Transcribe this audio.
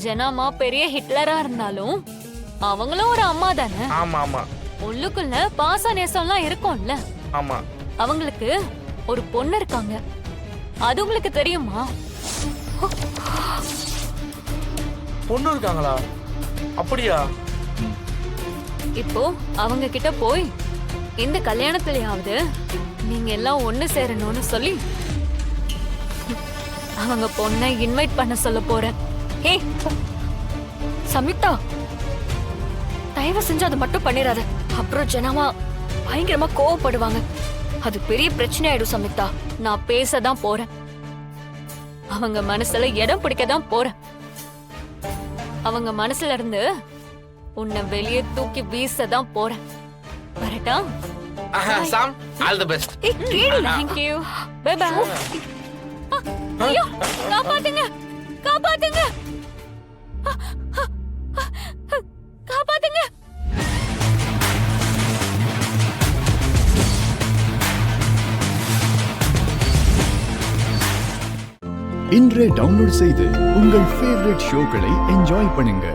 ஜனாமா பெரிய ஹிட்லரா இருந்தாலும் அவங்களும் ஒரு அம்மா தானே. ஆமா ஆமா உள்ளுக்குள்ள பாச நேசம்லாம் இருக்கும்ல. ஆமா. அவங்களுக்கு ஒரு பொண்ணு இருக்காங்க, அது உங்களுக்கு தெரியுமா? பொண்ணு இருக்காங்களா? அப்படியா? இப்போ அவங்க கிட்ட போய் இந்த கல்யாணத்திலயாவது நீங்க எல்லாம் ஒண்ணு சேரணும்னு சொல்லி அவங்க பொண்ணை இன்வைட் பண்ண சொல்ல போறேன். ஹே சமிதா, தயவு செஞ்சு அதை மட்டும் பண்ணிடாத. அப்புறம் ஜனமா பயங்கரமா கோவப்படுவாங்க. அது பெரிய பிரச்சனை ஆயிடும் சமிதா. நான் பேசதான் போறேன், அவங்க மனசுல இடம் பிடிக்கதான் போறேன். அவங்க மனசுல இருந்து உன்னை வெளியே தூக்கி வீசதான் போறேன். வரட்டா? Sam, all the best. Thank you. Bye bye. ஐயோ, காப்பாத்துங்க, காப்பாத்துங்க, காப்பாத்துங்க. இன்றே டவுன்லோட் செய்து உங்கள் ஃபேவரட் ஷோக்களை என்ஜாய் பண்ணுங்க.